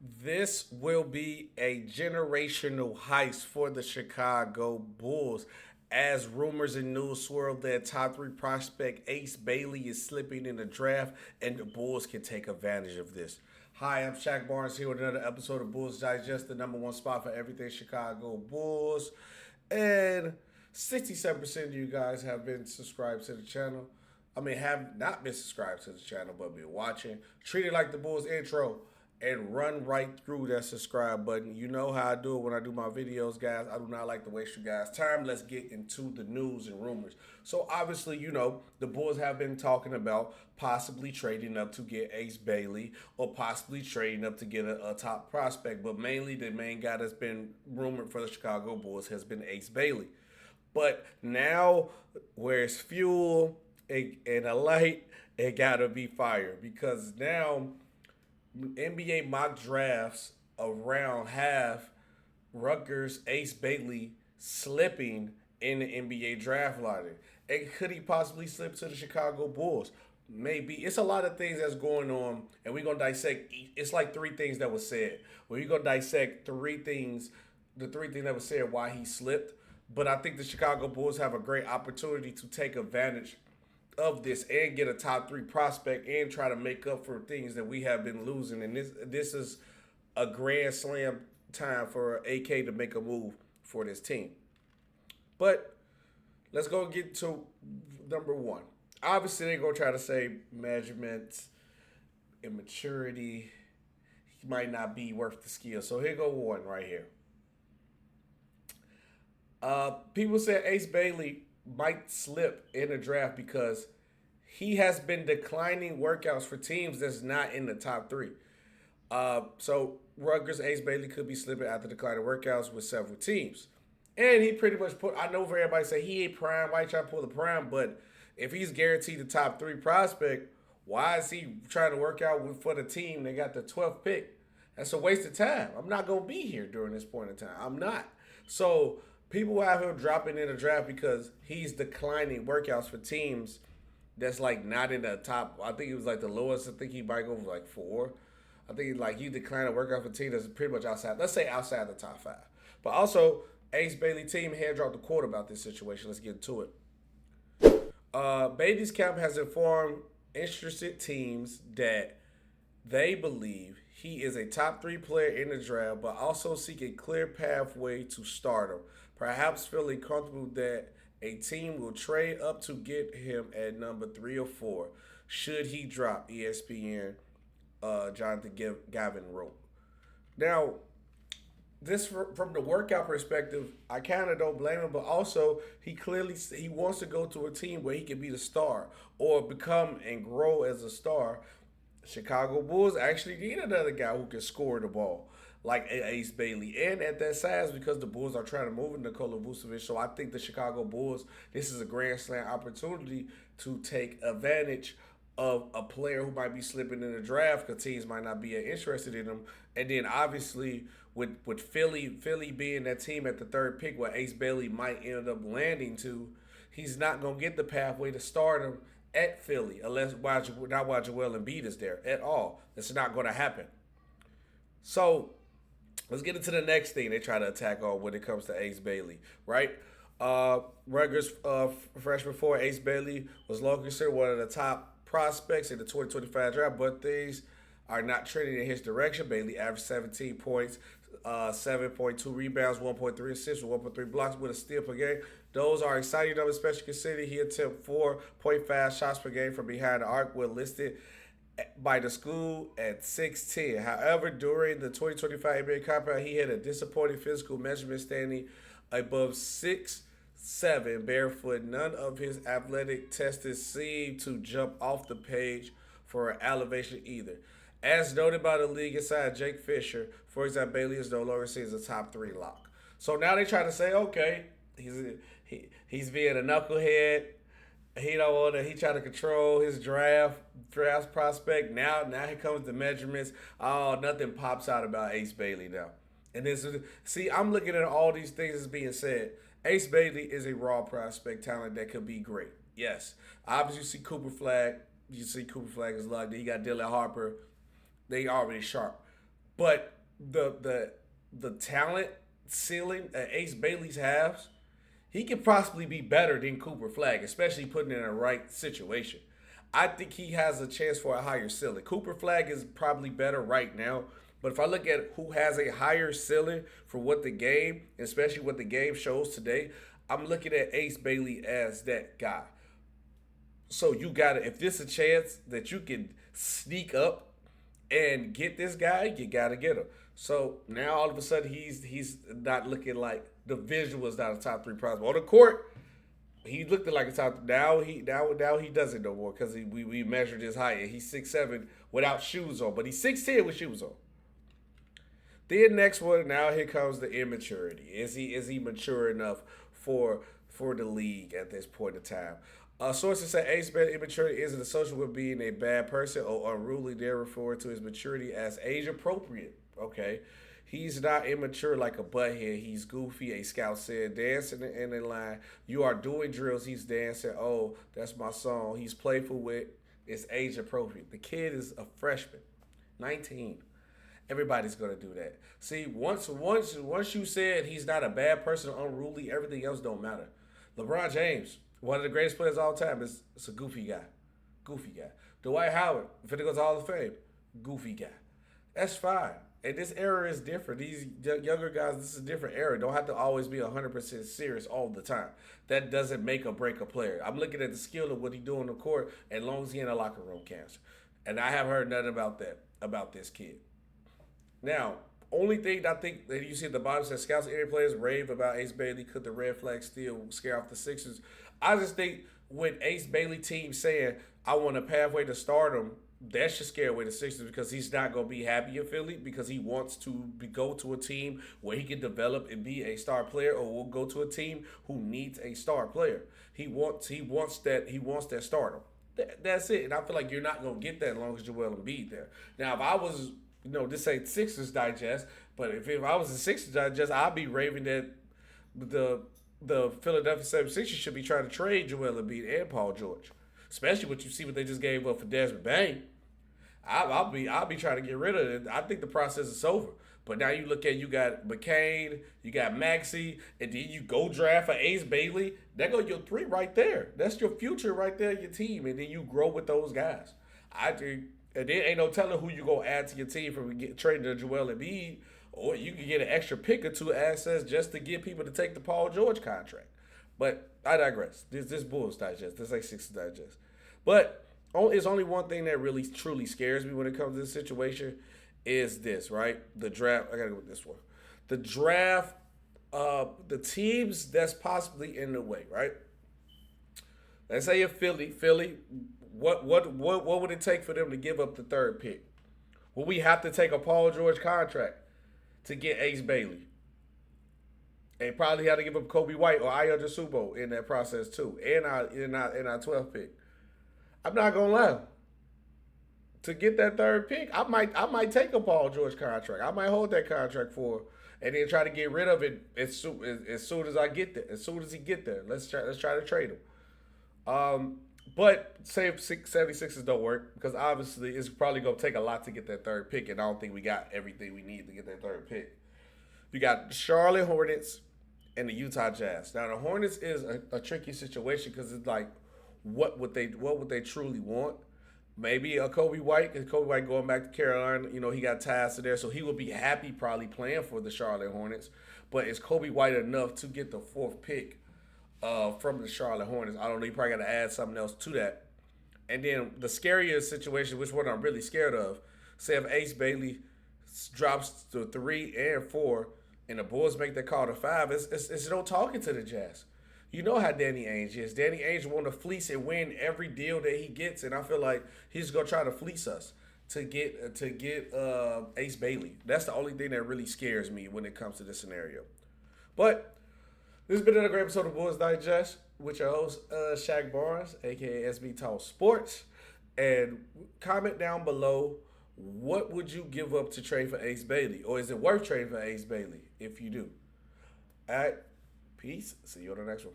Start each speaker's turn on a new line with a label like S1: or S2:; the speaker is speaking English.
S1: This will be a generational heist for the Chicago Bulls. As rumors and news swirl that top three prospect Ace Bailey is slipping in the draft, and the Bulls can take advantage of this. Hi, I'm Shaq Barnes here with another episode of Bulls Digest, the number one spot for everything Chicago Bulls. And 67% of you guys have been subscribed to the channel. I mean, have not been subscribed to the channel, but been watching. Treat it like the Bulls intro and run right through that subscribe button. You know how I do it when I do my videos, guys. I do not like to waste you guys' time. Let's get into the news and rumors. So obviously, the Bulls have been talking about possibly trading up to get Ace Bailey or possibly trading up to get a top prospect. But mainly the main guy that's been rumored for the Chicago Bulls has been Ace Bailey. But now, where's fuel and a light, it gotta be fire because now NBA mock drafts around have Rutgers Ace Bailey slipping in the NBA draft lottery. And could he possibly slip to the Chicago Bulls? Maybe. It's a lot of things that's going on, and we're gonna dissect. It's like three things that was said. We're gonna dissect three things, the three things that was said why he slipped. But I think the Chicago Bulls have a great opportunity to take advantage of this and get a top three prospect and try to make up for things that we have been losing. And this is a grand slam time for AK to make a move for this team. But let's go get to number one. Obviously, they're gonna try to say measurements, immaturity. He might not be worth the skill. So here go one right here. People said Ace Bailey might slip in the draft because he has been declining workouts for teams that's not in the top three. So Rutgers Ace Bailey could be slipping after declining workouts with several teams. And he pretty much put, I know for everybody say he ain't prime, why he trying to pull the prime, but if he's guaranteed the top three prospect, why is he trying to work out for the team that got the 12th pick? That's a waste of time. I'm not going to be here during this point in time. I'm not. So people have him dropping in the draft because he's declining workouts for teams that's like not in the top. I think it was like the lowest. I think he might go for like four. I think like he declined a workout for team that's pretty much outside. Let's say outside the top five. But also, Ace Bailey team had dropped a quote about this situation. Let's get into it. Bailey's camp has informed interested teams that they believe he is a top three player in the draft, but also seek a clear pathway to stardom. Perhaps feeling comfortable that a team will trade up to get him at number three or four should he drop. ESPN Jonathan Gavin wrote. Now, this from the workout perspective, I kind of don't blame him, but also he wants to go to a team where he can be the star or become and grow as a star. Chicago Bulls actually need another guy who can score the ball like Ace Bailey, and at that size because the Bulls are trying to move in Nikola Vucevic. So I think the Chicago Bulls, this is a grand slam opportunity to take advantage of a player who might be slipping in the draft because teams might not be interested in him. And then obviously with Philly being that team at the third pick where Ace Bailey might end up landing to, he's not gonna get the pathway to start him at Philly unless not while Joel Embiid is there at all. That's not gonna happen. So let's get into the next thing they try to attack on when it comes to Ace Bailey, right? Rutgers freshman four Ace Bailey was long considered one of the top prospects in the 2025 draft, but things are not trending in his direction. Bailey averaged 17 points, 7.2 rebounds, 1.3 assists, 1.3 blocks with a steal per game. Those are exciting numbers, especially considering he attempted 4.5 shots per game from behind the arc, when listed by the school at 6'10". However, during the 2025 NBA Combine, he had a disappointing physical measurement standing above 6'7", barefoot. None of his athletic tests seemed to jump off the page for elevation either. As noted by the league inside Jake Fisher, for example, Bailey is no longer seen as a top three lock. So now they try to say, okay, he's being a knucklehead. He don't want to. He try to control his draft prospect. Now here comes the measurements. Oh, nothing pops out about Ace Bailey now. And this is, see, I'm looking at all these things as being said. Ace Bailey is a raw prospect talent that could be great. Yes, obviously you see Cooper Flag. You see Cooper Flag is lucky. You got Dylan Harper. They already sharp. But the talent ceiling that Ace Bailey's has, he could possibly be better than Cooper Flag, especially putting in the right situation. I think he has a chance for a higher ceiling. Cooper Flag is probably better right now, but if I look at who has a higher ceiling for what the game, especially what the game shows today, I'm looking at Ace Bailey as that guy. So you gotta, if there's a chance that you can sneak up and get this guy, you gotta get him. So now all of a sudden he's not looking like the visual is not a top three prospect on the court. He looked like a top. Now he doesn't no more because we measured his height and he's 6'7" without shoes on, but he's 6'10" with shoes on. Then next one, now here comes the immaturity. Is he mature enough for the league at this point in time? Sources say Ace Bailey immaturity isn't associated with being a bad person or unruly. They're referring to his maturity as age appropriate. Okay. He's not immature like a butthead. He's goofy. A scout said, dancing in the line. You are doing drills. He's dancing. Oh, that's my song. He's playful with. It's age appropriate. The kid is a freshman, 19. Everybody's gonna do that. See, once you said he's not a bad person, unruly, everything else don't matter. LeBron James, one of the greatest players of all time, is a goofy guy. Goofy guy. Dwight Howard, if it goes to Hall of Fame, goofy guy. That's fine. And this era is different. These younger guys, this is a different era. Don't have to always be 100% serious all the time. That doesn't make or break a player. I'm looking at the skill of what he do on the court as long as he in a locker room cancer. And I haven't heard nothing about this kid. Now, only thing I think that you see at the bottom says scouts and area players rave about Ace Bailey. Could the red flag still scare off the Sixers? I just think with Ace Bailey team saying, I want a pathway to stardom, that should scare away the Sixers because he's not going to be happy in Philly because he wants to go to a team where he can develop and be a star player, or will go to a team who needs a star player. He wants that stardom. That's it. And I feel like you're not going to get that as long as Joel Embiid there. Now, if I was, this ain't Sixers Digest, but if I was a Sixers Digest, I'd be raving that the Philadelphia 76ers should be trying to trade Joel Embiid and Paul George. Especially what you see what they just gave up for Desmond Bain. I'll be trying to get rid of it. I think the process is over. But now you look at, you got McCain, you got Maxey, and then you go draft for Ace Bailey. That go your three right there. That's your future right there, your team. And then you grow with those guys. I think, and there ain't no telling who you gonna add to your team from trading to Joel Embiid, or you can get an extra pick or two assets just to get people to take the Paul George contract. But I digress. This Bulls Digest. This ain't Sixers Digest. But it's only one thing that really truly scares me when it comes to this situation is this, right? The draft. I gotta go with this one. The draft. The teams that's possibly in the way, right? Let's say you're Philly. What would it take for them to give up the third pick? Will we have to take a Paul George contract to get Ace Bailey? And probably had to give up Kobe White or Ayo Dosunmu in that process too, and our 12th pick. I'm not gonna lie. To get that third pick, I might take a Paul George contract. I might hold that contract for, and then try to get rid of it as soon as I get there. As soon as he get there, let's try to trade him. But say if 76ers don't work, because obviously it's probably gonna take a lot to get that third pick, and I don't think we got everything we need to get that third pick. You got the Charlotte Hornets and the Utah Jazz. Now the Hornets is a tricky situation because it's like, what would they truly want? Maybe a Kobe White, because Kobe White going back to Carolina, he got ties to there, so he would be happy probably playing for the Charlotte Hornets. But is Kobe White enough to get the fourth pick from the Charlotte Hornets? I don't know. You probably got to add something else to that. And then the scariest situation, which one I'm really scared of, say if Ace Bailey drops to 3 and 4, and the Bulls make that call to 5, it's no talking to the Jazz. You know how Danny Ainge is. Danny Ainge want to fleece and win every deal that he gets, and I feel like he's gonna try to fleece us to get Ace Bailey. That's the only thing that really scares me when it comes to this scenario. But this has been another great episode of Bulls Digest with your host Shaq Barnes, aka SB Talk Sports. And comment down below, what would you give up to trade for Ace Bailey, or is it worth trading for Ace Bailey if you do? All right. Peace. See you on the next one.